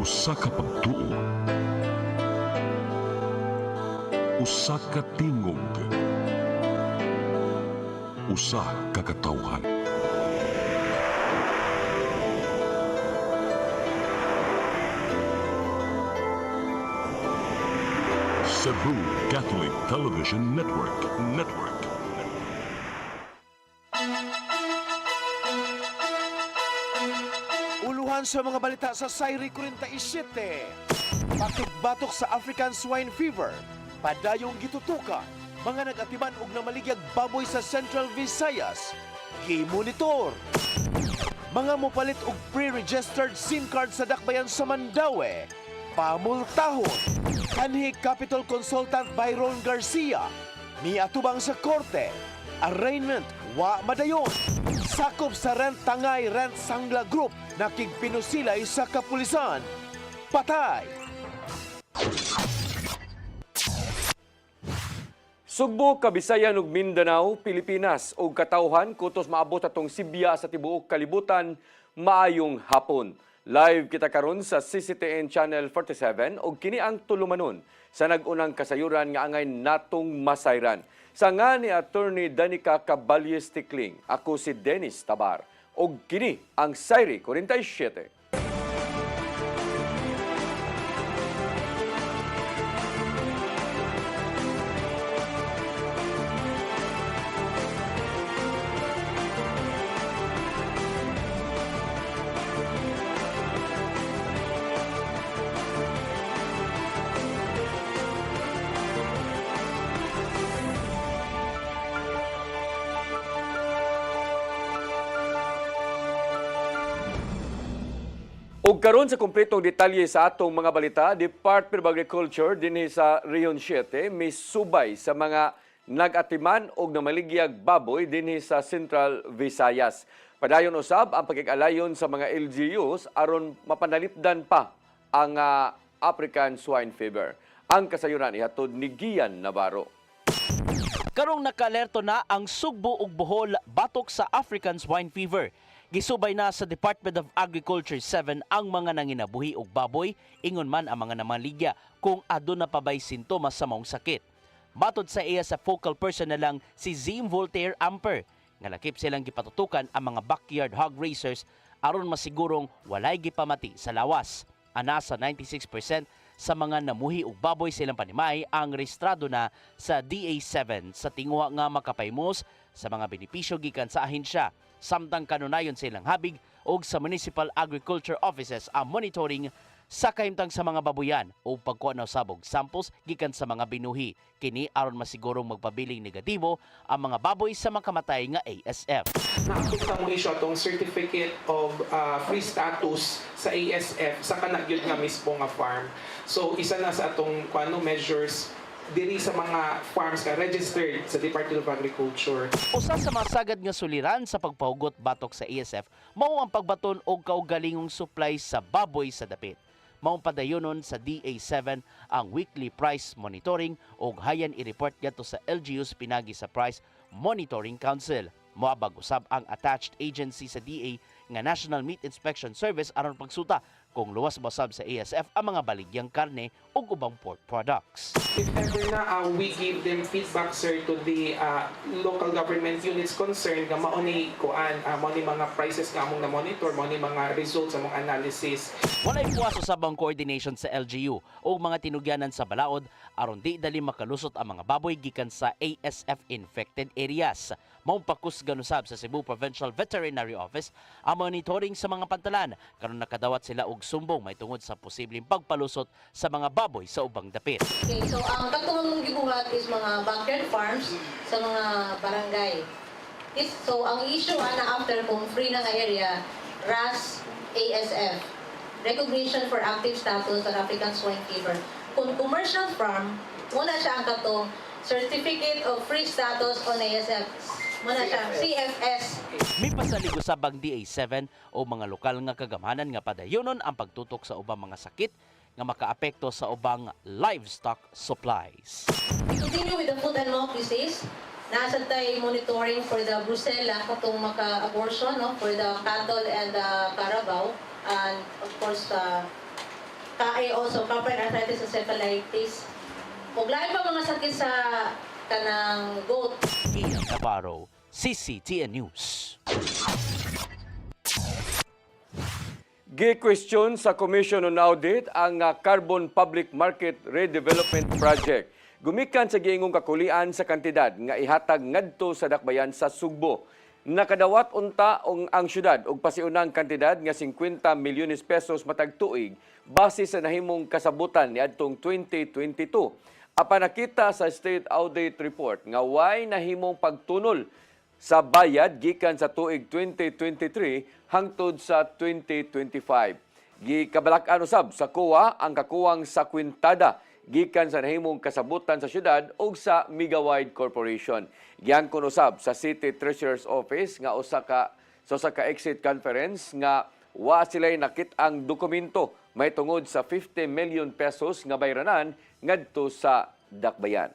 Usa ka pagtuo, usa ka tingog, usa ka katawhan. Cebu Catholic Television Network. Uluhan sa mga balita sa Sayri 47. Pakigbatok sa African Swine Fever. Padayong gitutukan. Mga nag-atiman og namaligyag baboy sa Central Visayas. Gi-monitor. Mga mopalit og pre-registered SIM card sa dakbayan sa Mandaue. Pamultahon. Kanhi Capital Consultant Byron Garcia. Miatubang sa korte. Arraignment wa madayon. Sakop sa Rent Tangay Rent Sangla Group nakigpinusilay sa kapulisan. Patay! Sugbo, Kabisayan ug Mindanao, Pilipinas ug katawhan kutos maabot atong Sibya sa tibuok kalibutan maayong hapon. Live kita karon sa CCTN Channel 47 ug kini ang tulumanon sa nag-unang kasayuran nga angay natong masayran. Sa nga ni Attorney Danica Caballes Tikling, ako si Dennis Tabar ug kini ang Sayri 47. Ug karon sa kumpletong detalye sa atong mga balita, Department of Agriculture dinhi sa Region 7 may subay sa mga nag-atiman og namaligyag baboy dinhi sa Central Visayas. Padayon usab ang pagkikalayon sa mga LGUs aron mapanalipdan pa ang African Swine Fever. Ang kasayuran ihatod ni Gian Navarro. Karong naka-alerto na ang Sugbo ug Bohol batok sa African Swine Fever. Gisubay na sa Department of Agriculture 7 ang mga nanginabuhi og baboy, ingon man ang mga namaligya kung aduna pa bay sintomas sa maong sakit. Matod sa iya sa focal person na lang si Zim Voltaire Amper, nga lakip silang gipatutukan ang mga backyard hog raisers aron masigurong walay gipamati sa lawas. Ana sa 96% sa mga namuhi og baboy silang panimay ang rehistrado na sa DA7 sa tinguha nga makapaymos sa mga benepisyo gikan sa ahensya. Samtang kanunayon silang habig og sa Municipal Agriculture Offices ang monitoring sa kahimtang sa mga baboyan o pagkuha ng sabog samples gikan sa mga binuhi. Kini aron masigurong magpabiling negatibo ang mga baboy sa makamatay nga ASF. Naabot na mo issue atong certificate of free status sa ASF sa kanagyod nga mismo nga farm. So isa na sa atong measures diri sa mga farms ka registered sa Department of Agriculture. Usa sa masagad nga suliran sa pagpahugot batok sa ASF mao ang pagbaton og kaugalingong supply sa baboy sa dapit. Maong padayonon sa DA7 ang weekly price monitoring ug hayan i-report ngadto sa LGUs pinagi sa Price Monitoring Council. Moabag usab ang attached agency sa DA nga National Meat Inspection Service aron pagsuta kung luwas basab sa ASF ang mga baligyang karne ug ubang pork products. If ever na we give them feedback sir to the local government units concerned nga mao ni mga prices nga among na monitor, mao ni mga results sa mga analysis. Walay puwas usab ang coordination sa LGU o mga tinugyanan sa balaod aron di dali makalusot ang mga baboy gikan sa ASF infected areas. Maong pakusgan usab sa Cebu Provincial Veterinary Office ang monitoring sa mga pantalan karon nakadawat sila og sumbong may tungod sa posibleng pagpalusot sa mga baboy sa ubang dapit. Okay, so ang katulong mong gibuhat is mga backyard farms sa mga barangay. So ang issue na after kung free na nga area, RAS, ASF, Recognition for Active Status of African Swine Fever. Kung commercial farm, muna siya ang katong Certificate of Free Status on ASF. Muna siya, CFS. May pasalig usab ang DA7 o mga lokal nga kagamanan nga padayonon ang pagtutok sa ubang mga sakit nga makaapekto sa ubang livestock supplies. Continue with the foot and mouth disease. Nasa tayo monitoring for the brucella katong maka-abortion, no, for the cattle and the carabao, and of course kae also copper arthritis, encephalitis. Ug lain pa mga sakit sa kanang goat. Ian Navarro, CCTN News. Gi-question sa Commission on Audit ang Carbon Public Market Redevelopment Project. Gumikan sa giingong kakulian sa kantidad nga ihatag ngadto sa dakbayan sa Sugbo. Nakadawat unta ang syudad og pasiunang kantidad nga 50 milyones pesos matag tuig base sa nahimong kasabutan niadtong 2022. Apan nakita sa State Audit Report nga way nahimong pagtunol sa bayad gikan sa tuig 2023 hangtod sa 2025. Gikabalak-an usab sa COA ang kakuwang sa kwintada gikan sa nahimong kasabutan sa syudad ug sa Megawide Corporation. Giangkon usab sa City Treasurer's Office nga usa ka exit conference nga wa sila'y nakit-ang dokumento may tungod sa 50 million pesos nga bayranan ngadto sa dakbayan.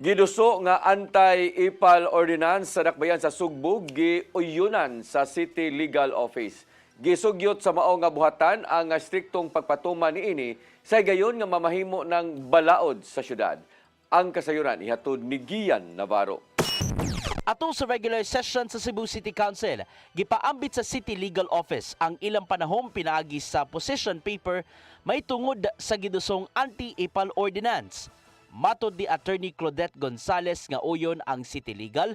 Giduso nga anti-ipal ordinance sa dakbayan sa Sugbo giuyunan sa City Legal Office. Gisugyot sa mao nga buhatan ang striktong pagpatuman niini sa gayon nga mamahimo ng balaod sa syudad. Ang kasayuran ihatod ni Gian Navarro. Atong sa regular session sa Cebu City Council, gipaambit sa City Legal Office ang ilang panahon pinaagi sa position paper may tungod sa gidusong anti-ipal ordinance. Matod ni Attorney Claudette Gonzales nga uyon ang City Legal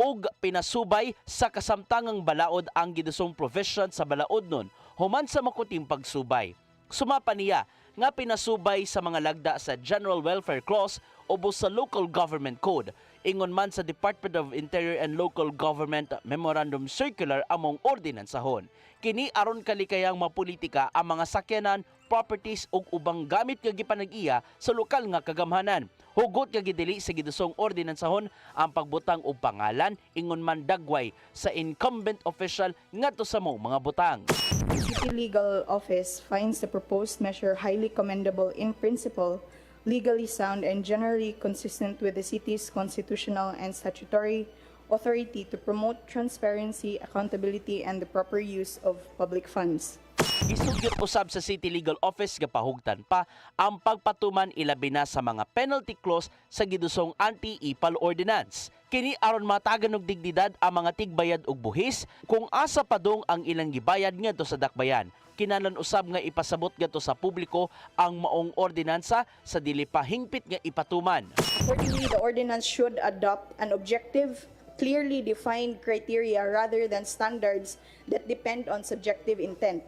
ug pinasubay sa kasamtangang balaod ang gidusong provision sa balaod nun human sa makuting pagsubay. Sumapa niya nga pinasubay sa mga lagda sa General Welfare Clause o sa Local Government Code. Ingon man sa Department of Interior and Local Government Memorandum Circular among ordinansahon. Kini aron kalikayang mapolitika ang mga sakyanan, properties ug ubang gamit nga gipanag-iya sa lokal nga kagamhanan. Hugot nga gidili sa gidusong ordinansahon ang pagbutang og pangalan ingon man dagway sa incumbent official ngadto sa mga butang. The City Legal Office finds the proposed measure highly commendable in principle, legally sound, and generally consistent with the city's constitutional and statutory authority to promote transparency, accountability, and the proper use of public funds. Isugyot usab sa City Legal Office nga pahugtan pa ang pagpatuman ilabi na sa mga penalty clause sa gidusong anti-ipal ordinance. Kini aron matagan og dignidad ang mga tigbayad og buhis kung asa padong ang ilang gibayad ngadto sa dakbayan. Kinahanglan usab nga ipasabot ngadto sa publiko ang maong ordinansa sa dili pa hingpit nga ipatuman. Accordingly, the ordinance should adopt an objective, clearly defined criteria rather than standards that depend on subjective intent.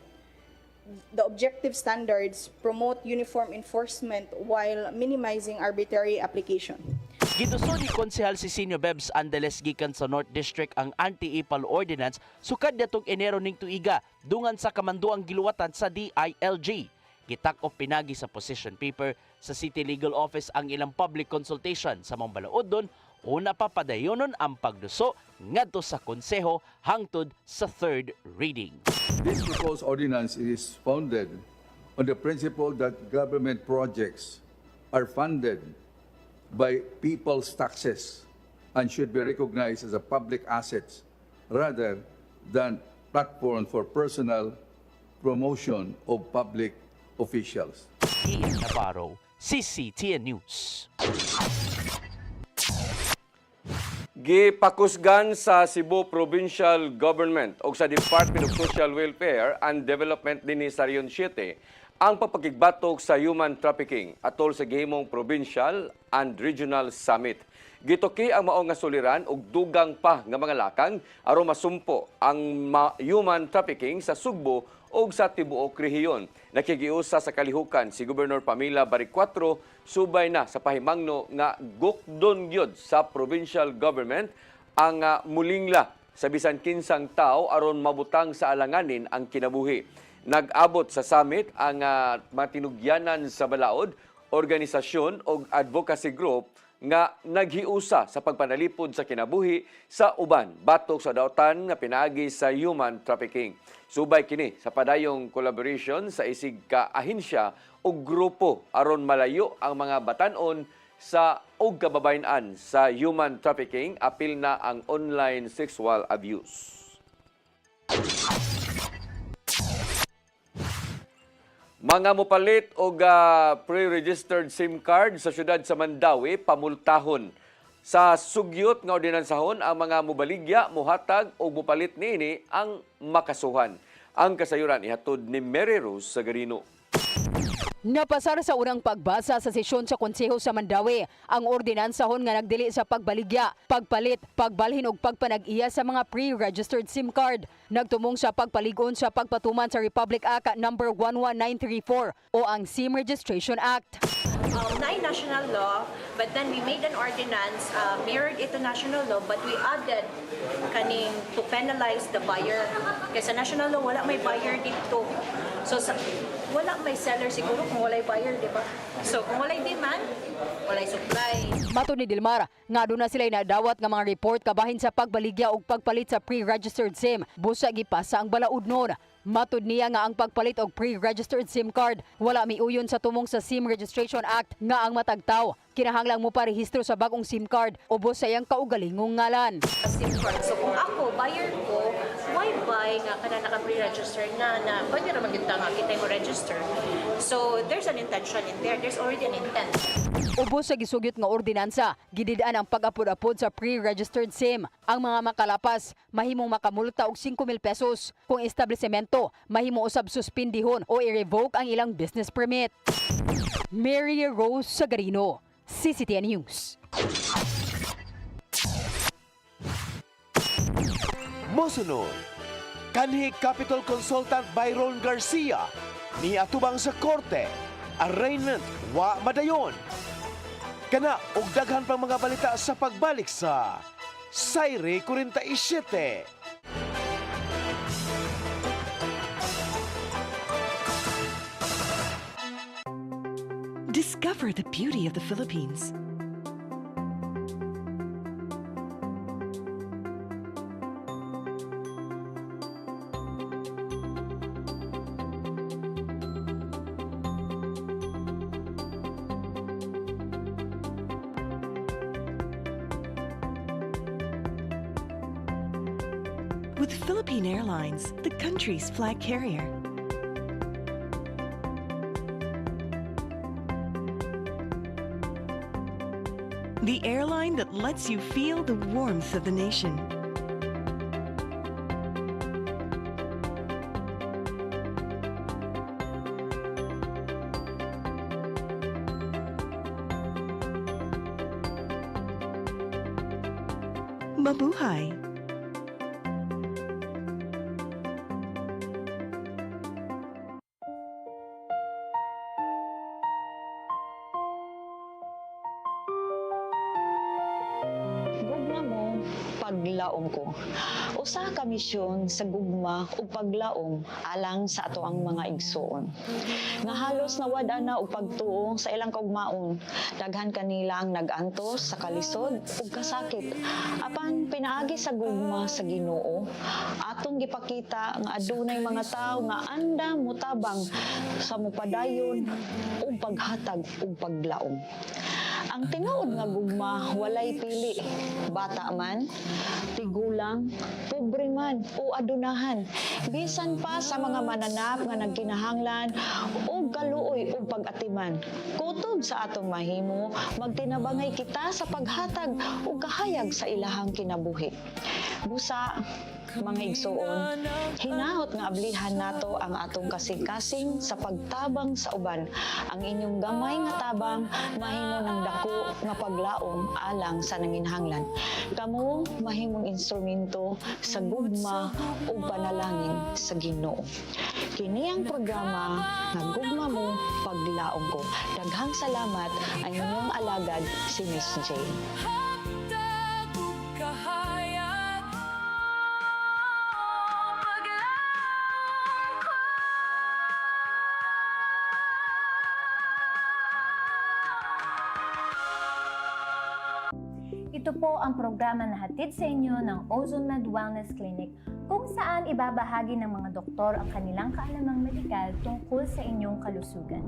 The objective standards promote uniform enforcement while minimizing arbitrary application. Giduso ni Konsehal si Senior Bebs Andeles gikan sa North District ang anti-ipal ordinance sukad datong Enero ning tuiga dungan sa kamanduang giluwatan sa DILG. Gitak-op pinagi sa position paper sa City Legal Office ang ilang public consultation sa mga balaod una pa padayonon ang pagduso ngadto sa konseho hangtod sa third reading. This proposed ordinance is founded on the principle that government projects are funded by people's taxes and should be recognized as a public assets rather than platform for personal promotion of public officials. Ian Navarro, CCTN News. Gipakusgan sa Cebu Provincial Government o sa Department of Social Welfare and Development dinhi sa Region 7 ang pagpakigbatok sa human trafficking atol sa gihimong provincial and regional summit. Gituki ang mao nga suliran og dugang pa nga mga lakang aron masumpo ang human trafficking sa Sugbo o sa tibuok rehiyon. Nakigiusa sa kalihukan si Gobernador Pamela Baricuatro subay na sa pahimangno nga gukdon gyud sa provincial government ang mulingla sa bisan kinsang tao aron mabutang sa alanganin ang kinabuhi. Nag-abot sa summit ang matinugyanan sa balaod, organisasyon o advocacy group nga naghiusa sa pagpanalipod sa kinabuhi sa uban batok sa dautan nga pinaagi sa human trafficking. Subay kini sa padayong collaboration sa isig ka ahensya o grupo aron malayo ang mga batan-on sa og kababayen-an sa human trafficking apil na ang online sexual abuse. Mga mopalit o pre-registered SIM card sa syudad sa Mandawi, pamultahon. Sa sugyot nga ordinansahon, ang mga mobaligya, muhatag o mupalit niini ang makasuhan. Ang kasayuran ihatod ni Mary Rose Sagarino. Napasar sa unang pagbasa sa sesyon sa Konseho sa Mandawi ang ordinansahon nga nagdili sa pagbaligya, pagpalit, pagbalhin ug pagpanag-iya sa mga pre-registered SIM card. Nagtumong sa pagpaligon sa pagpatuman sa Republic Act No. 11934 o ang SIM Registration Act. Not national law, but then we made an ordinance, mirrored it to national law, but we added kaning to penalize the buyer. Kasi sa national law, wala may buyer dito. So, wala may seller siguro kung wala'y buyer, di ba? So, kung wala'y demand, wala'y supply. Mato ni Dilmar, nga doon na sila nadawat nga mga report kabahin sa pagbaligya o pagpalit sa pre-registered SIM. Busa gipasa ang balaod nun. Matud niya nga ang pagpalit og pre-registered SIM card wala miuyon sa tumong sa SIM Registration Act nga ang matagtaw kinahanglang mo parehistro sa bagong SIM card ubos sa iyang kaugalingong ngalan. SIM card. So, kung ako, buyer ko, why buy nga ka na naka-pre-register na pwede naman kita nga kita mo register. So, there's an intention in there. There's already an intent. Ubos sa gisugyot nga ordinansa, gididaan ang pag-apod-apod sa pre-registered SIM. Ang mga makalapas, mahimong makamulta og 5,000 pesos. Kung establishmento, mahimo usab suspindihon o i-revoke ang ilang business permit. Mary Rose Sagarino, CCTN News. Mosunod, kanhi Capital Consultant Byron Garcia ni atubang sa korte, arraignment wa madayon. Kana og daghan pang mga balita sa pagbalik sa Sayre 47. Discover the beauty of the Philippines. With Philippine Airlines, the country's flag carrier. The airline that lets you feel the warmth of the nation. Mabuhay! Paglaom ko. Usa ka misyon sa gugma ug paglaom alang sa ato ang mga igsoon. Nga halos nawada na og pagtuo sa ilang kaugmaon, daghan kanila ang nag-antos sa kalisod ug kasakit. Apan pinaagi sa gugma sa Ginoo, atong gipakita nga adunay mga tawo nga andam mutabang sa mupadayon ug paghatag ug paglaom. Ang tinuod nga gugma walay pili, bata man, tigulang, pobre man o adunahan. Bisan pa sa mga mananap nga nagkinahanglan o kaluoy o pag-atiman. Kutob sa atong mahimo, magtinabangay kita sa paghatag o kahayag sa ilahang kinabuhi. Busa, mga igsoon, hinahot nga ablihan nato ang atong kasing-kasing sa pagtabang sa uban. Ang inyong gamay nga tabang mahimo ng dako nga paglaom alang sa nanginhanglan. Kamo mahimong instrumento sa gugma o panalangin sa Ginoo. Kini ang programa nga Gugma Mo, Paglaom Ko. Daghang salamat ang inyong alagad si Miss J. Ito po ang programa na hatid sa inyo ng Ozone Med Wellness Clinic kung saan ibabahagi ng mga doktor ang kanilang kaalamang medikal tungkol sa inyong kalusugan.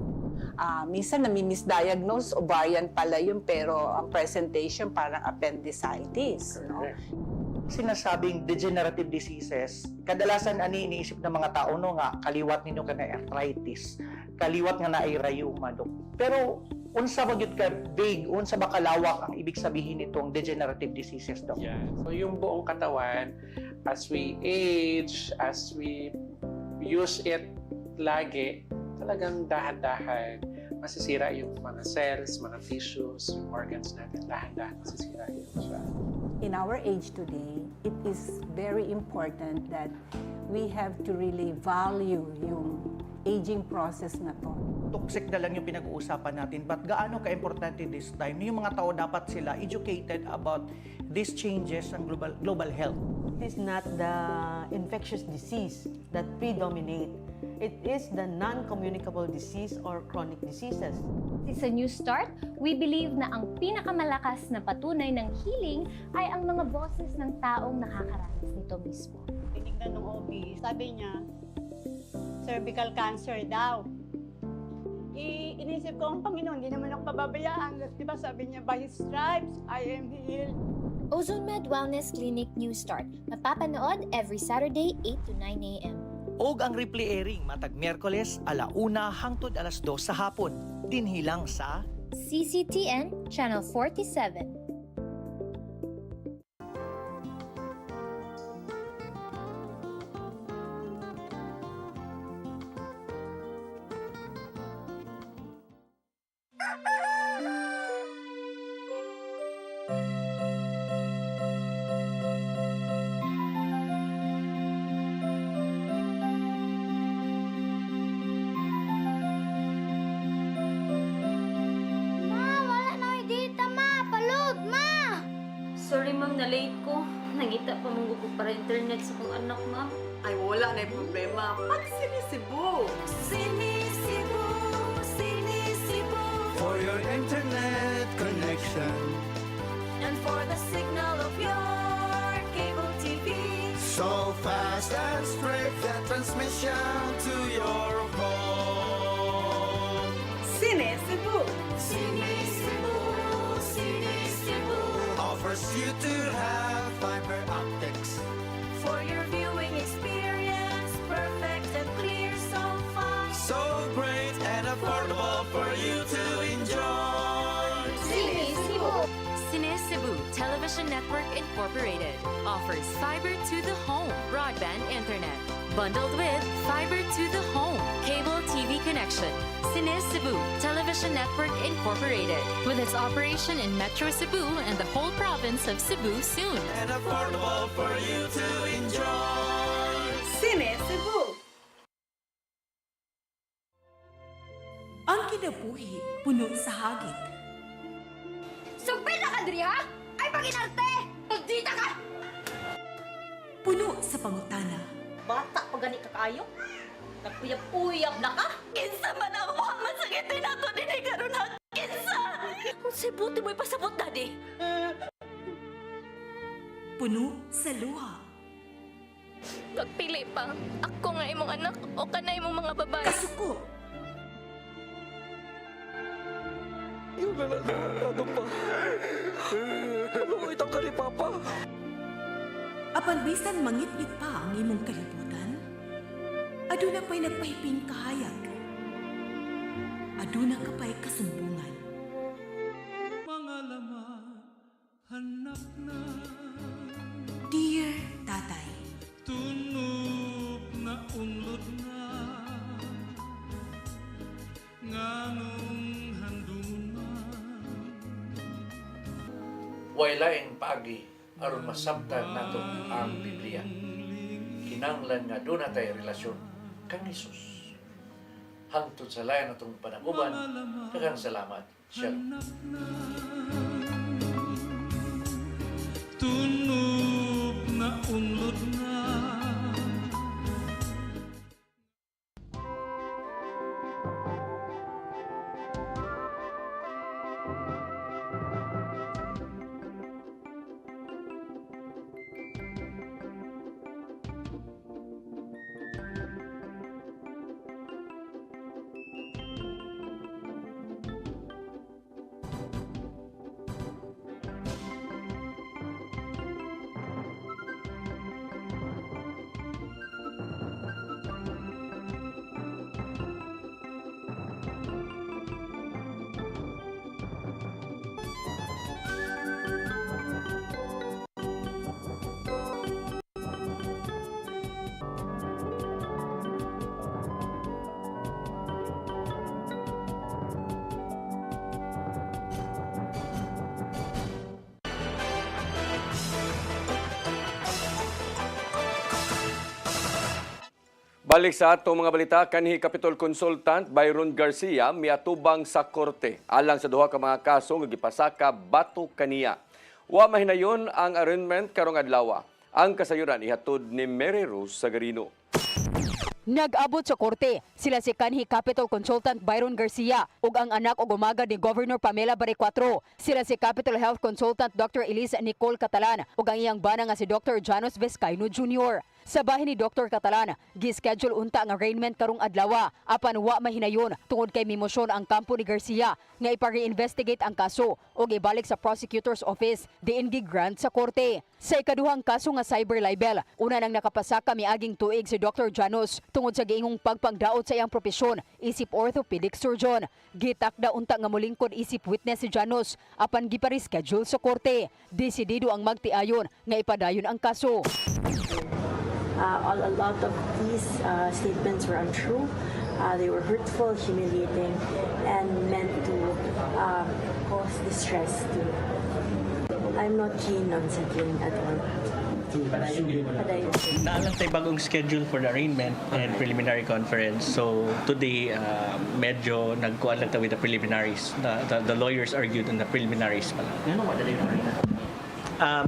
Minsan nami-misdiagnose, ovarian pala yun, pero ang presentation parang appendicitis. No? Sinasabing degenerative diseases, kadalasan ani iniisip ng mga tao no nga kaliwat ninyo kana arthritis. kaliwat nga naay rayuma, Dok. Pero unsa ba gyud ka big, unsa ba kalawak ang ibig sabihin nitong degenerative diseases, Dok? Yeah. So yung buong katawan, as we age, as we use it lagi, talagang dahan-dahan masisira yung mga cells, mga tissues, yung organs natin, dahan-dahan masisira yun siya. In our age today, it is very important that we have to really value yung aging process na to. Toxic na lang yung pinag-uusapan natin, but gaano ka-importante this time? Yung mga tao dapat sila educated about these changes ng global health. It is not the infectious disease that predominate. It is the non-communicable disease or chronic diseases. Sa New Start, we believe na ang pinakamalakas na patunay ng healing ay ang mga boses ng taong nakakaranas nito mismo. Tinignan ng OB, sabi niya, cervical cancer daw. Inisip ko, ang Panginoon, hindi naman ako pababayaan. Di ba sabi niya, by His stripes, I am healed. Ozone Med Wellness Clinic New Start. Mapapanood every Saturday, 8 to 9 a.m. Og ang replay airing matag Miyerkules 1:00 hangtod 2:00 sa hapon. Dinhilang sa CCTN Channel 47. Sorry ma'am, na-late ko. Nangita pa mong ko para internet sa kong anak, ma'am. Ay, wala na yung problema. Pag sinisibo! Sinisibo, sinisibo. For your internet connection And for the signal of your cable TV. so fast and straight, the transmission to your home. Sinisibo! Sinisibo, sinisibo. Offers you to have fiber optics. For your viewing experience, perfect and clear so fast. So great and affordable for you to enjoy. Sinisibo. Cine Cebu Television Network Incorporated offers fiber to the home broadband internet bundled with fiber to the home cable TV connection. Cine Cebu Television Network Incorporated with its operation in Metro Cebu and the whole province of Cebu soon. And affordable for you to enjoy. Sinisibo! Ang kinabuhi puno sa hagit. Sugpila ka, Dri, ha? Ay, paginarte! Pagdita ka! Puno sa pangutana. Bata pa gani ka kayo? Nagpuyab-uyab na ka? Kinsa man ang mukhang masakitin nato din ay karoon ha? Kinsa! Kung sibuti mo'y pasabot, Daddy. Puno sa luha. Pagpili pa, ako nga imong anak o kanay imong mga babae. Kasuko. Yung ano pa? Ano itong ka ni Papa? Apan bisan mangit-ngit pa ang imong kalibutan, aduna pa'y nagpahiping kahayag. Aduna ka pa'y kasumbungan. Mga laman, hanap na. Dear Tatay, Tunog na unlod na. Nganong Waylaing paagi aron masabtan nato ang Biblia. Kinanglan nga doon natay relasyon kang Hesus. Hangtod sa layan natong panaguban, daghang salamat. Shalom. Tunog na unlod na. Balik sa atong mga balita, kanhi Capitol Consultant Byron Garcia miatubang sa korte alang sa duha ka mga kaso nga gipasaka batok kaniya. Wa mahinayon ang arraignment karong adlaw. Ang kasayuran ihatod ni Mary Rose Sagarino. Nag-abot sa korte sila si kanhi Capitol Consultant Byron Garcia ug ang anak ug umaga ni Governor Pamela Barrecuatro. Sila si Capitol Health Consultant Dr. Elisa Nicole Catalan ug ang iyang bana nga si Dr. Janos Vizcaino Jr. Sa bahin ni Dr. Catalan, gi-schedule unta ang arraignment karong adlaw apan wa mahinayon tungod kay mimosyon ang kampo ni Garcia nga ipare-investigate ang kaso ug ibalik sa prosecutor's office diin gi-grant sa korte. Sa ikaduhang kaso nga cyber libel, una nang nakapasaka miaging tuig si Dr. Janos tungod sa giingong pagpangdaot sa iyang propesyon isip orthopedic surgeon. Gitakda unta nga molingkod isip witness si Janos apan gipare-schedule sa korte. Desidido ang magtiayon nga ipadayon ang kaso. A lot of these statements were untrue. They were hurtful, humiliating, and meant to cause distress to. I'm not keen on settling at all. Naalang tayo bagong schedule for the arraignment and preliminary conference. So today, medyo nagkuhan lang tayo with the preliminaries. The lawyers argued on the preliminaries pa lang. Ano ba dali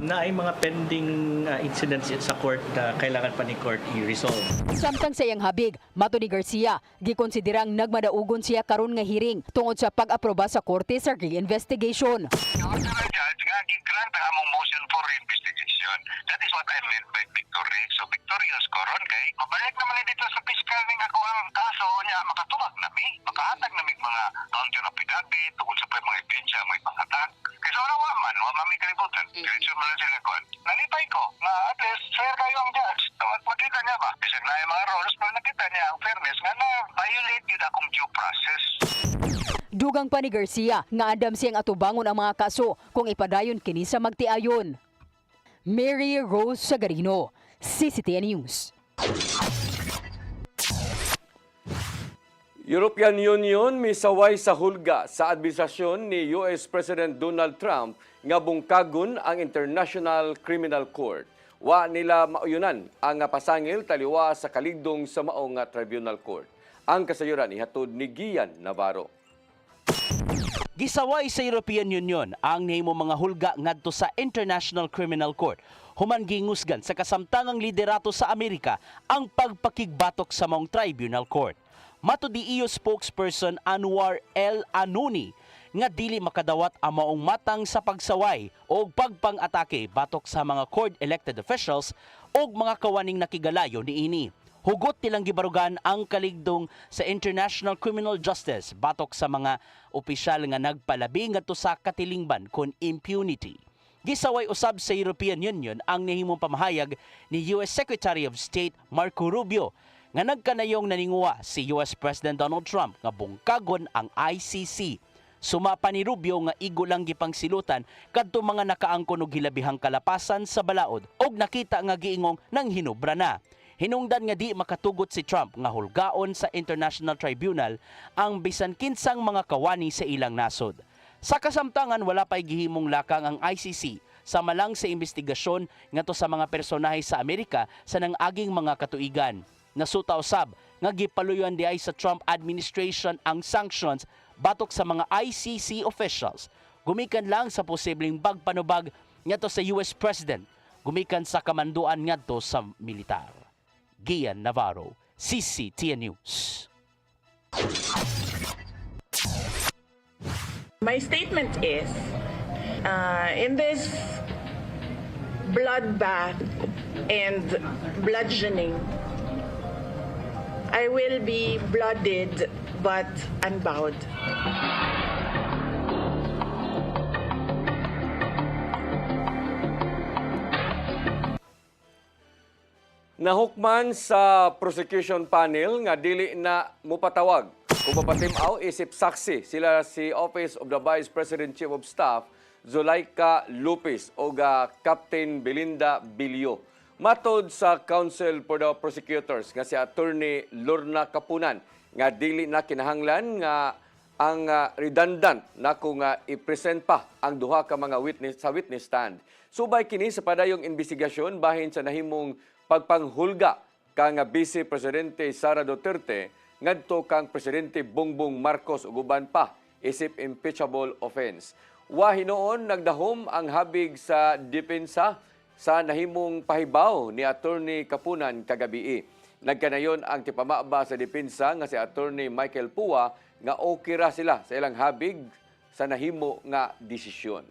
na ay mga pending incidents sa court na kailangan pa ni court i-resolve. Samtang sa iyang habig, mato ni Garcia, gikonsiderang nagmadaugon siya karon nga hearing tungod sa pag-aproba sa korte sa re-investigation. Grant ang among motion for investigation. That is what I meant by victory. So victorious koron kay mabalik naman dito sa fiscal ning ako ang kaso niya makatubag nami, makahatag nami mga counter affidavit tungkol sa mga ebidensya may panghatag. Kay sa wa mami kalibutan. Diretso man sila kon. Nalipay ko na at least fair kayo ang judge. Makita niya ba? Bisag na yung mga rules pero nakita niya ang fairness nga na violate yun akong due process. Dugang pa ni Garcia nga andam siyang atubangon ang mga kaso kung ipadayon kini sa magtiayon. Mary Rose Sagarino, CCTN News. European Union misaway sa hulga sa administrasyon ni US President Donald Trump nga bungkagon ang International Criminal Court. Wa nila mauyunan ang pasangil taliwa sa kaligdong sa mao nga Tribunal Court. Ang kasayuran ihatod ni Gian Navarro. Gisaway sa European Union ang nahimo mga hulga ngadto sa International Criminal Court. Human gingusgan sa kasamtangang liderato sa Amerika ang pagpakigbatok sa maong Tribunal Court. Mato di EU spokesperson Anwar El Anouni nga dili makadawat ang maong matang sa pagsaway o pagpang-atake batok sa mga court-elected officials o mga kawaning nakigalayo niini. Hugot nilang gibarugan ang kaligdong sa International Criminal Justice batok sa mga opisyal nga nagpalabi ngadto sa katilingban kon impunity. Gisaway usab sa European Union ang nahimong pamahayag ni US Secretary of State Marco Rubio nga nagkanayong naninguwa si US President Donald Trump nga bungkagon ang ICC. Sumapa ni Rubio nga igo lang gipang silutan kadto mga nakaangkon og hilabihang kalapasan sa balaod og nakita nga giingong nang hinubra na. Hinungdan nga di makatugot si Trump nga hulgaon sa International Tribunal ang bisan kinsang mga kawani sa ilang nasod. Sa kasamtangan wala pay gihimong lakang ang ICC sama lang sa investigasyon ngadto sa mga personahe sa Amerika sa nang-aging mga katuigan. Nasuta usab nga gipaluyon di ay sa Trump administration ang sanctions batok sa mga ICC officials. Gumikan lang sa posibleng pagpanubag ngadto sa US President, gumikan sa kamanduan ngadto sa militar. Gian Navarro, CCTN News. My statement is, in this bloodbath and bludgeoning, I will be blooded but unbowed. Nahukman sa prosecution panel nga dili na mupatawag kung mapatimaw isip saksi sila si Office of the Vice President Chief of Staff Zulaika Lopez o Captain Belinda Bilio. Matod sa Counsel for the Prosecutors nga si Attorney Lorna Kapunan nga dili na kinahanglan nga ang redundant na kung i-present pa ang duha ka mga witness sa witness stand. Subay kini sa padayong investigasyon bahin sa nahimong pagpanghulga kang Vice Presidente Sara Duterte ngadto kang Presidente Bongbong Marcos ug uban pa isip impeachable offense. Wa hinoon nagdahom ang habig sa depensa sa nahimong pahibaw ni Attorney Kapunan kagabi. Nagkanayon ang tipamaba sa depensa nga si Attorney Michael Pua nga okay ra sila sa ilang habig sa nahimo nga desisyon.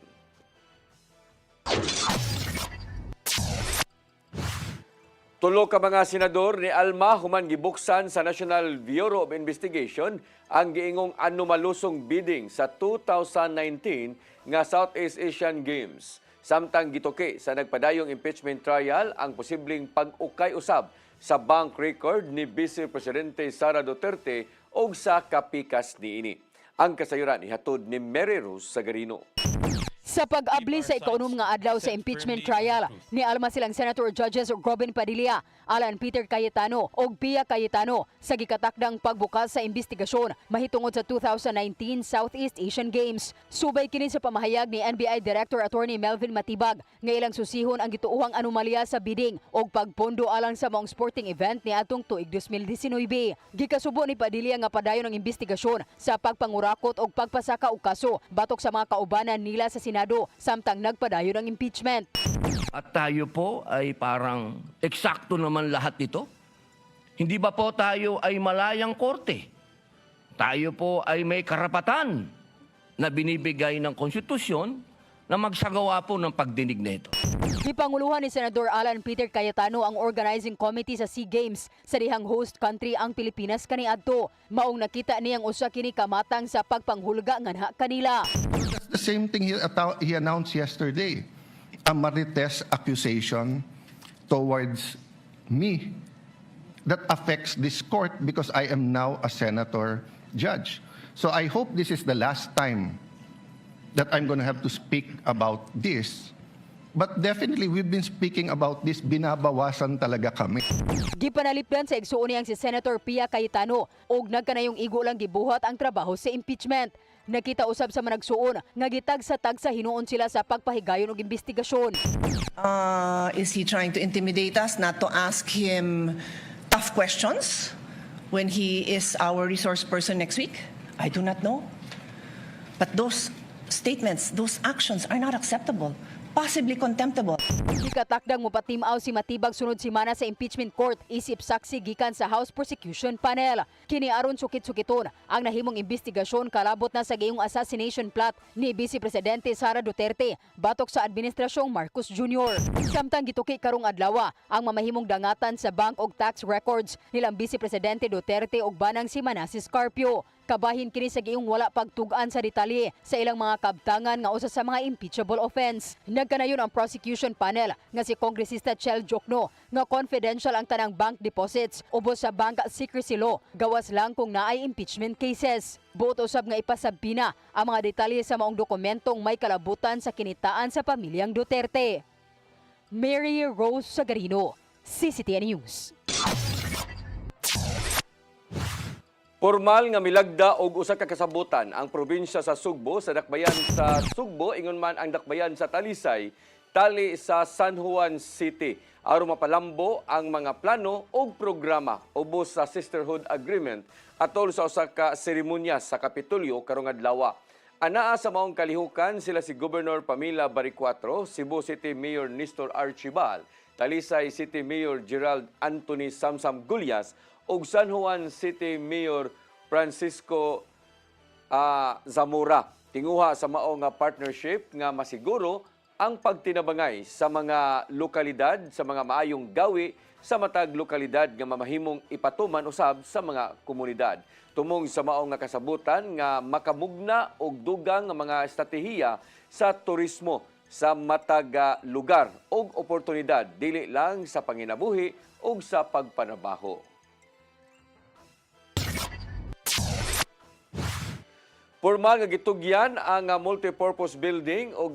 Tulo ka mga senador ni Alma human gibuksan sa National Bureau of Investigation ang giingong anomalusong bidding sa 2019 nga Southeast Asian Games. Samtang gituki sa nagpadayong impeachment trial ang posibleng pag-ukay usab sa bank record ni Vice Presidente Sara Duterte o sa kapikas niini. Ang kasayuran ihatod ni Mary Rose Sagarino. Sa pag-abli sa ikaunom nga adlaw sa impeachment trial, ni Alma silang Senator Judges Robin Padilla, Alan Peter Cayetano ug Pia Cayetano sa gikatakdang pagbukas sa investigasyon mahitungod sa 2019 Southeast Asian Games. Subay kini sa pamahayag ni NBI Director Attorney Melvin Matibag nga ilang susihon ang gituuhang anomalya sa bidding ug pagpondo alang sa maong sporting event ni atong tuig 2019. Gikasubo ni Padilla nga padayon ang investigasyon sa pagpangurakot ug pagpasaka og kaso batok sa mga kaubanan nila sa Senado samtang nagpadayon ang impeachment. At tayo po ay parang eksakto naman lahat ito. Hindi ba po tayo ay malayang korte? Tayo po ay may karapatan na binibigay ng konstitusyon na magsagawa po ng pagdinig na ito. Gipanguluhan ni Senador Alan Peter Cayetano ang organizing committee sa SEA Games sa dihang host country ang Pilipinas kaniadto. Maong nakita niyang usa kini kamatang sa pagpanghulga nganha kanila. That's the same thing he announced yesterday. A marites accusation towards me that affects this court because I am now a senator judge. So I hope this is the last time that I'm going to have to speak about this. But definitely, we've been speaking about this, binabawasan talaga kami. Gipanalipdan sa igsuon niyang si Senator Pia Cayetano ug nagkanayong igo lang gibuhat ang trabaho sa impeachment. Nakita usab sa managsuon nga gitag sa hinuon sila sa pagpahigayon og investigasyon. Is he trying to intimidate us not to ask him tough questions when he is our resource person next week? I do not know. But those statements, those actions are not acceptable. Possibly contemptible. Gikatakdang mupatimaw si Matibag sunod simana sa impeachment court isip saksi gikan sa House Prosecution Panel. Kini aron sukit-sukiton ang nahimong investigasyon kalabot na sa gayong assassination plot ni Vice Presidente Sara Duterte batok sa administrasyong Marcos Jr. Samtang gituki karong adlaw ang mamahimong dangatan sa bank og tax records nilang Vice Presidente Duterte ug banang si Manasseh Scarpio. Kabahin kini sa giyong wala pagtugan sa detalye sa ilang mga kabtangan nga usa sa mga impeachable offense. Nagkanayon ang prosecution panel nga si Kongresista Chel Jokno nga confidential ang tanang bank deposits ubos sa bank secrecy law gawas lang kung naay impeachment cases. Buot usab nga ipasabbi na ang mga detalye sa maong dokumentong may kalabutan sa kinitaan sa pamilyang Duterte. Mary Rose Sagarino, CCTN News. Formal nga milagda og usa ka kasabutan ang probinsya sa Sugbo sa dakbayan sa Sugbo ingon man ang dakbayan sa Talisay tali sa San Juan City aron mapalambo ang mga plano ug programa ubos sa Sisterhood Agreement atol sa usa ka seremonya sa Kapitolyo karong adlaw. Anaa sa maong kalihukan sila si Governor Pamela Baricuatro, Cebu City Mayor Nestor Archibal, Talisay City Mayor Gerald Anthony Samsam Gulyas ug San Juan City Mayor Francisco Zamora. Tinguha sa mao nga partnership nga masiguro ang pagtinabangay sa mga lokalidad sa mga maayong gawi sa matag lokalidad nga mamahimong ipatuman usab sa mga komunidad. Tumong sa mao nga kasabutan nga makamugna og dugang nga mga estratehiya sa turismo sa matag lugar og oportunidad dili lang sa panginabuhi ug sa pagpanabaho. Formal nga gitugyan ang multipurpose building o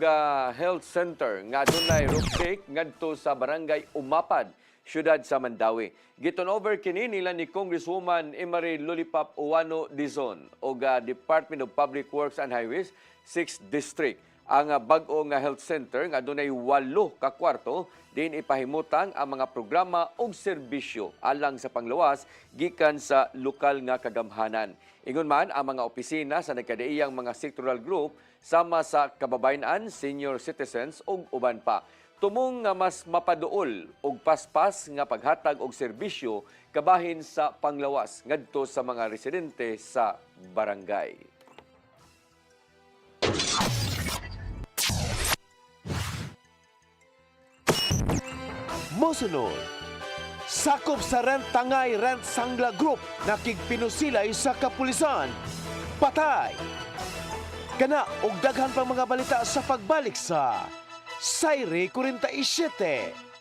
health center nga adunay roof cake ngadto sa barangay Umapad, siyudad sa Mandawi. Giton-over kini nila ni Congresswoman Imari Lollipop Uwano Dizon o Department of Public Works and Highways 6th District. Ang bag-o nga health center nga adunay 8 ka kwarto din ipahimutan ang mga programa ug serbisyo alang sa panglawas gikan sa lokal nga kagamhanan. Ingon man ang mga opisina sa nagkadaiyang mga sectoral group sama sa kababayenan, senior citizens ug uban pa. Tumong nga mas mapaduol og paspas nga paghatag og serbisyo kabahin sa panglawas ngadto sa mga residente sa barangay. Mosunod, sakop sa Rent Tangay Rent Sangla Group nakigpinusilay sa kapulisan. Patay! Kana og daghan pang mga balita sa pagbalik sa Sayre 47.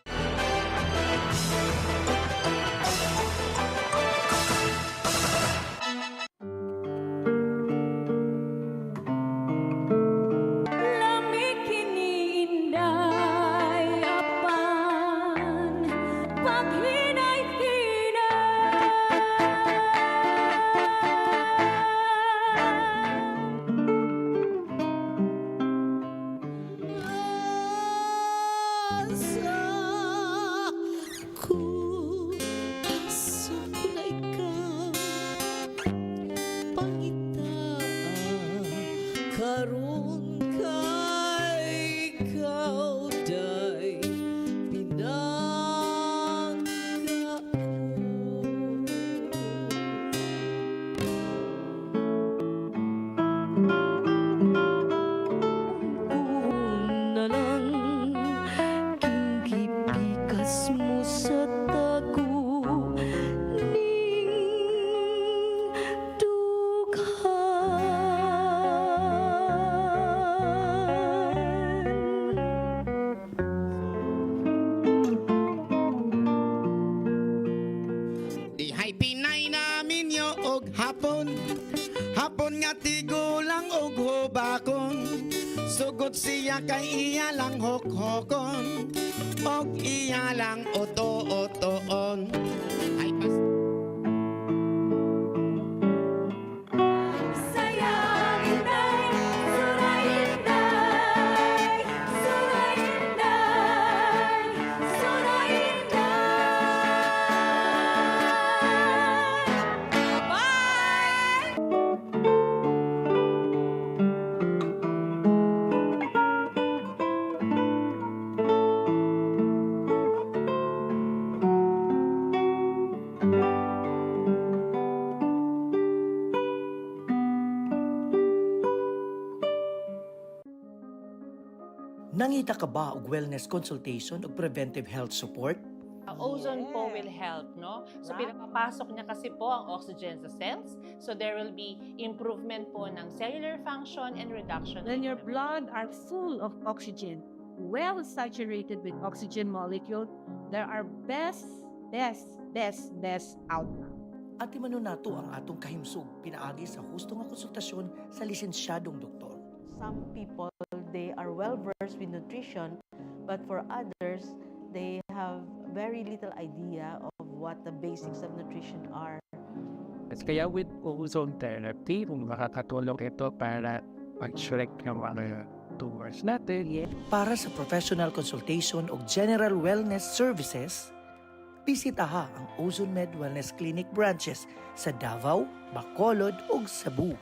Hapon nga tigulang og hubakon, sugod siya kay iya lang hokhokon, og iya lang oto-otoon. Ay pas Nangita ka ba og wellness consultation ug preventive health support? Ozone po will help, no? So pinapapasok niya kasi po ang oxygen sa cells. So there will be improvement po ng cellular function and reduction. When your blood are full of oxygen, well saturated with oxygen molecule, there are best outcome. At imanon nato ang atong kahimsog pinaagi sa husto nga konsultasyon sa lisensyadong doktor. Some people, they are well versed with nutrition, but for others, they have very little idea of what the basics of nutrition are. Kaya with ozone therapy, kung makakatulong ito para mag-shrink ng mga tumors natin. Para sa professional consultation o general wellness services, bisitaha ang Ozone Med Wellness Clinic branches sa Davao, Bacolod ug Cebu.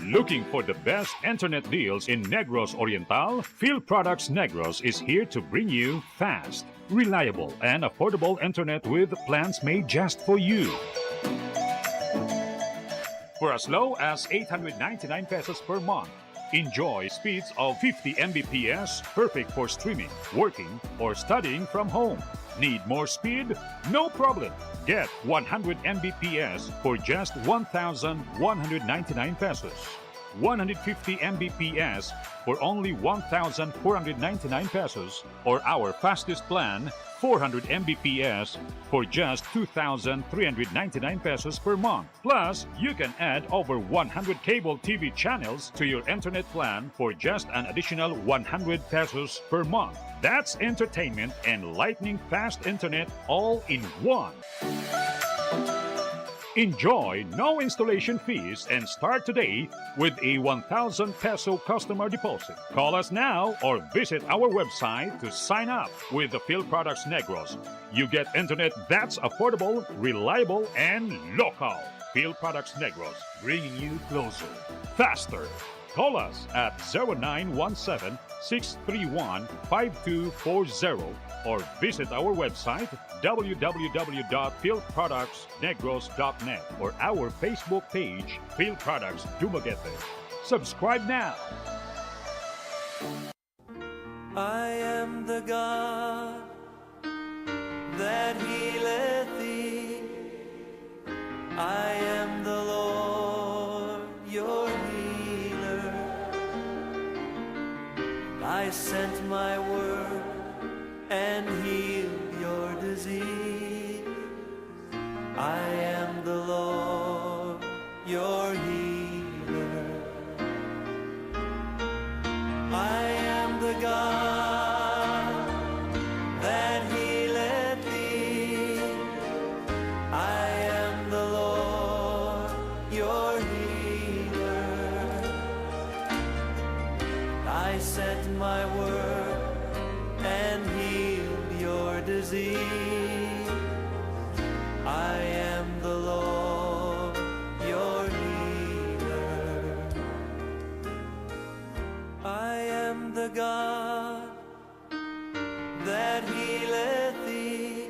Looking for the best internet deals in Negros Oriental? Field Products Negros is here to bring you fast, reliable, and affordable internet with plans made just for you. For as low as 899 pesos per month, enjoy speeds of 50 Mbps, perfect for streaming, working, or studying from home. Need more speed? No problem. Get 100 Mbps for just 1,199 pesos. 150 Mbps for only 1,499 pesos, or our fastest plan, 400 Mbps for just 2,399 pesos per month. Plus, you can add over 100 cable TV channels to your internet plan for just an additional 100 pesos per month. That's entertainment and lightning fast internet all in one. Enjoy no installation fees and start today with a 1,000 peso customer deposit. Call us now or visit our website to sign up with the Phil Products Negros. You get internet that's affordable, reliable, and local. Phil Products Negros, bringing you closer, faster. Call us at 0917-631-5240 or visit our website www.philproductsnegros.net or our Facebook page, Phil Products Dumaguete. Subscribe now. I am the God that healeth thee. I am the Lord, your healer. I sent my word and healed your disease. I am the Lord, your healer. I am the God that healeth thee. I am the Lord, your healer. I sent my word and healed your disease. I am the Lord, your healer. I am the God that healeth thee.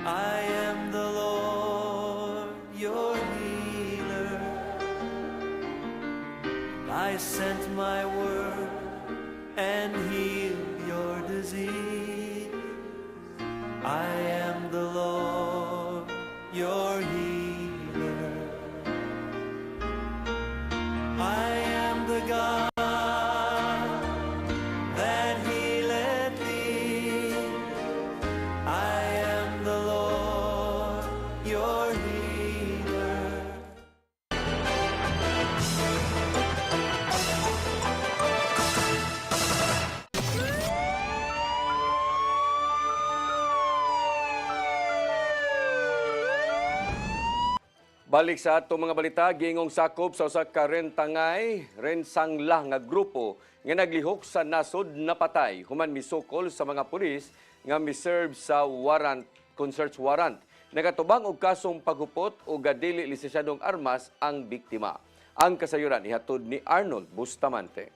I am the Lord, your healer. I sent my word and healed your disease. I am the Lord, your healer. I am the God that healeth thee. I am the Lord, your healer. Balik sa atong mga balita, gingong sakop sa usa ka rentangay, rensangla nga grupo nga naglihok sa nasod na patay human misukol sa mga pulis nga miserve sa warrant, search warrant. Nagatubang og kasong paghupot o gadili lisensyadong armas ang biktima. Ang kasayuran ihatod ni Arnold Bustamante.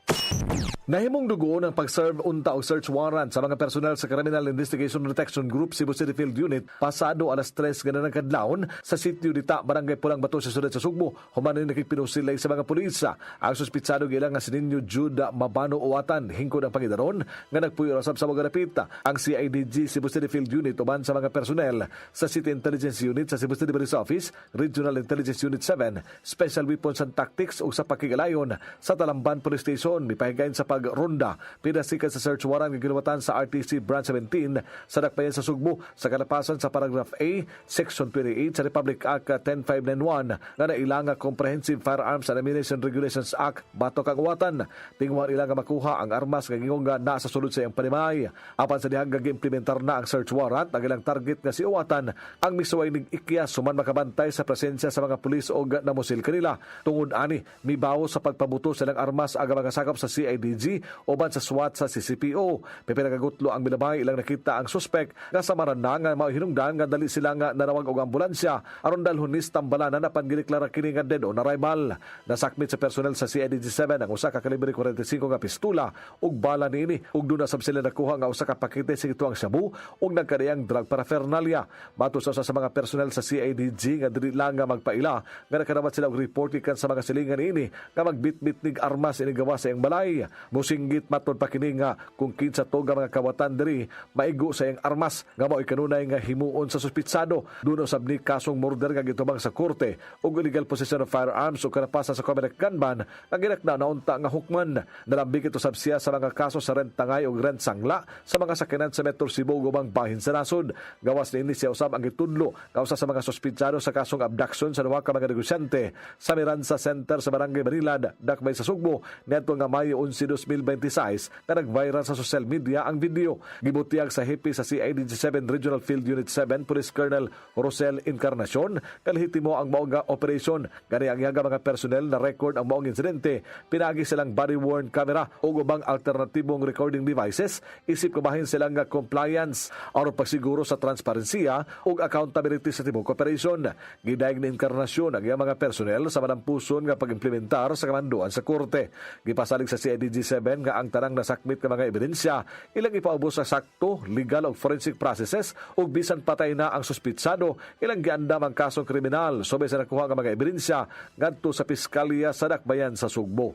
Nahimong dugo ang pag-serve unta og search warrant sa mga personel sa Criminal Investigation Detection Group Cebu City Field Unit pasado alas 3 ganang kadlawon sa sitio dita Barangay Pulang Bato sa Sudat sa Sugbo. Human ni nakipinosilay sa mga pulisa. Ang suspitsado gilang nga si Ninyo Jude Mabano Uwatan hingkod ang pangidaron nga nagpuyo rasab sa mga rapita. Ang CIDG Cebu City Field Unit uban sa mga personel sa City Intelligence Unit sa Cebu City Police Office, Regional Intelligence Unit 7, Special Weapons and Tactics ug sa pakigalayon sa Talamban Police Station mipahigayon sa pagronda pinasikat sa search warrant nga giluwatan sa RTC Branch 17 sa Dakbayan sa Sugbo sa kalapasan sa paragraph A, Section 28 sa Republic Act 10591 nga nailanga Comprehensive Firearms and Ammunition Regulations Act batok ang uwatan. Tingwan ilang nga makuha ang armas nga gingong nga nasa sulod sa iyang panimay. Apan sa dihang gi-implementar na ang search warrant, ang ilang target nga si uwatan ang misuway nig ikyas suman makabantay sa presensya sa mga pulis o namusil kanila. Tungod ani, mibawo sa pagpabuto sa ilang armas aga mga sakop sa CIDG uban sa SWAT sa CCPO. Pipinagagutlo ang milabay ilang nakita ang suspek nga sa marana nga mahinungdan nga dali sila nga narawag og ambulansya aron dalhon ni tambalanan na pangideklara kini nga dead on arrival. Nasakmit sa personel sa CIDG 7 ang usa ka kalibre 45 nga pistola ug bala niini ug duna sab sila nakuha nga usa ka pakete sa ituang shabu ug nagkadayang drug paraphernalia. Bato sa usa sa mga personel sa CIDG nga dili lang nga magpaila nga nakadawat sila og report ikan sa mga silingan niini nga magbitbit nig armas ini gawa sa iyang balay. Musinggit matod pa kini nga kung kinsa to nga mga kawatan diri maigo sa iyang armas nga mao kanunay nga himuon sa suspitsado duno usab ni kasong murder nga gitubang sa korte ug illegal possession of firearms o karapasan sa common gunman nga ginakda na unta nga hukman. Nalambig ito sab siya sa mga kaso sa rent tangay ug rent sangla sa mga sakyanan sa Metro Cebu gubang bahin sa nasod. Gawas ni siya usab ang gitudlo nga usa sa mga suspitsado sa kasong abduction sa duha ka mga negosyante sa Miranza Center sa Barangay Marilad, Dakbay sa Sugbo niadto nga Mayo 11, 2026 na nag-viral sa social media ang video. Gibutiyag sa hepe sa CIDG7 Regional Field Unit 7 Police Colonel Rosel Encarnacion kalihitimo ang mao nga operasyon. Gani ang yaga mga personnel na record ang maong insidente. Pinagi silang body-worn camera o ubang alternatibong recording devices isip kubahin silang nga compliance aron pagsiguro sa transparensiya ug accountability sa tibok operation. Gidayeg ni Encarnacion ang iyang mga personnel sa manampuson nga pag-implementar sa kamanduan sa korte. Gipasalig sa CIDG7 nga ang tanang nasakmit nga mga ebidensya ilang ipaubos sa sakto, legal ug forensic processes ug bisan patay na ang suspitsado ilang giandam ang kasong kriminal subay sa nakuha nga mga ebidensya ngadto sa piskalya sa Dakbayan sa Sugbo.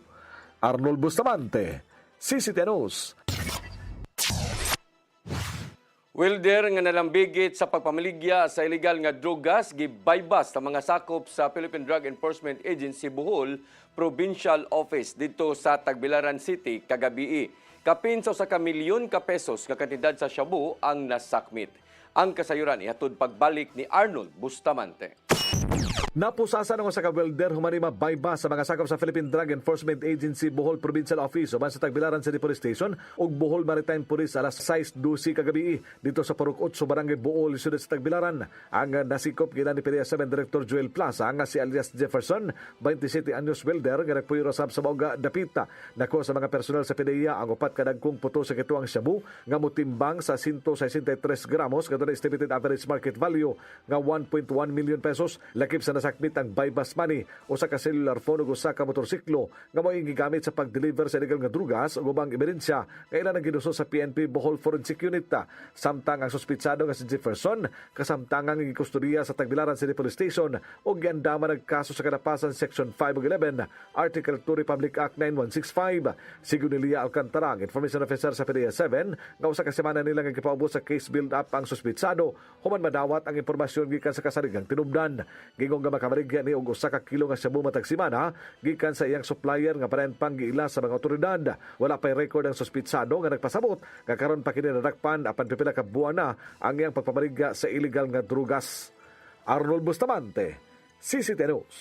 Arnold Bustamante, CCTV News. Wilder nga nalambigit sa pagpamaligya sa illegal nga drogas gibaybas sa mga sakop sa Philippine Drug Enforcement Agency Bohol Provincial Office dito sa Tagbilaran City kagabi. Kapin sa 1 milyon ka pesos nga kantidad sa shabu ang nasakmit. Ang kasayuran ihatod pagbalik ni Arnold Bustamante. Napusasan ng usa ka welder humani mabaybas sa mga sakop sa Philippine Drug Enforcement Agency Bohol Provincial Office uban sa Tagbilaran City Police Station ug Bohol Maritime Police alas 6:12 kagabi dito sa Purok 8 Barangay Bohol sudad sa Tagbilaran. Ang nasikop gila ni PDEA 7 Director Joel Plaza nga si alias Jefferson, 27 anyos welder nga nagpuyro sab sa Mauga Dapita. Nako sa mga personal sa PDEA ang upat ka dagkong puto sa kituang shabu nga motimbang sa 163 gramos kadto estimated average market value nga 1.1 million pesos. Lakip sa nasakmit ang buy-bus money o sa ka-cellular phone o sa ka-motorsiklo nga mo gigamit sa pag-deliver sa illegal nga drugas o ubang ebidensya nga ilan ang ginuso sa PNP Bohol Forensic Unit. Samtang ang suspitsado nga si Jefferson kasamtangang gikustodiya sa Tagbilaran City Police Station o giandaman ang kaso sa kanapasan Section 5 ug 11 Article 2 Republic Act 9165. Sigun ni Lia Alcantara, Information Officer sa PDEA 7 nga usa ka semana nilang gipaubos sa case build-up ang suspitsado human madawat ang impormasyon gikan sa kasarigang tinubdan. Gingong nga makamarigya ni og usa ka kilo nga shabu matag semana gikan sa iyang supplier nga parehan pang giila sa mga otoridad. Wala pay record ang suspitsado nga nagpasabot nga karon pa kini nadakpan apan pipila ka buwan na ang iyang pagpamarigya sa illegal nga drugas. Arnold Bustamante, CCTV News.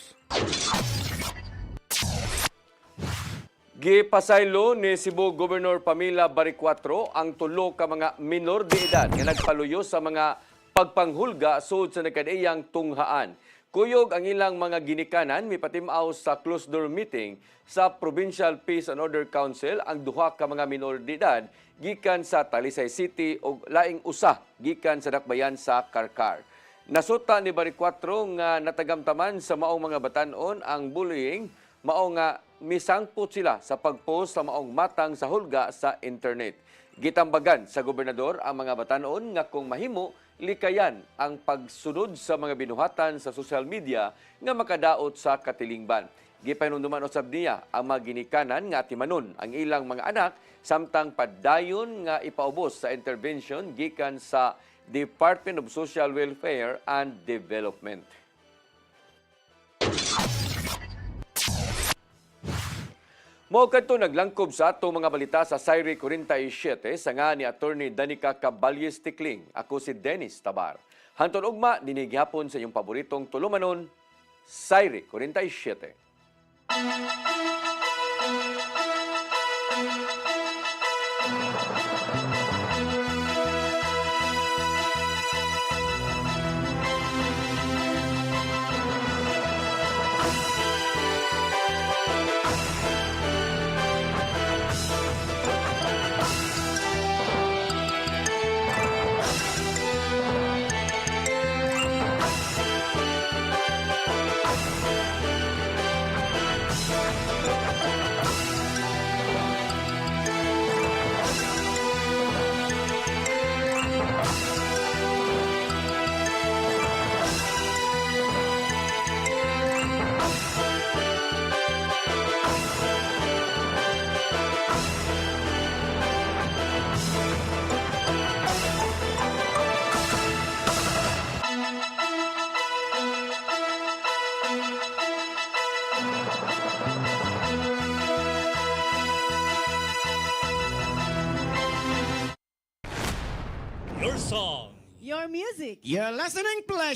Gipasaylo ni Cebu Governor Pamela Baricuatro ang tulo ka mga minor de edad nga nagpaluyo sa mga pagpanghulga sud sa nakadiyang tunghaan. Kuyog ang ilang mga ginikanan mipatimaw sa closed-door meeting sa Provincial Peace and Order Council ang duha ka mga minor de edad gikan sa Talisay City ug laing usa gikan sa Dakbayan sa Karkar. Nasuta ni Baricuatro nga natagamtaman sa maong mga batan-on ang bullying mao nga misangpot sila sa pagpost sa maong matang sa hulga sa internet. Gitambagan sa gobernador ang mga batan-on nga kung mahimo likayan ang pagsunod sa mga binuhatan sa social media nga makadaot sa katilingban. Gipahinumduman usab niya ang mga ginikanan nga timanon ang ilang mga anak samtang padayon nga ipaubos sa intervention gikan sa Department of Social Welfare and Development. Mao kadto naglangkob sa ato mga balita sa Sayri 47 sa nga ni Attorney Danica Caballes Tikling. Ako si Dennis Tabar. Hanton ugma dinig hapon sa inyong paboritong tulumanon, Sayri 47. song. Your music. Your listening pleasure.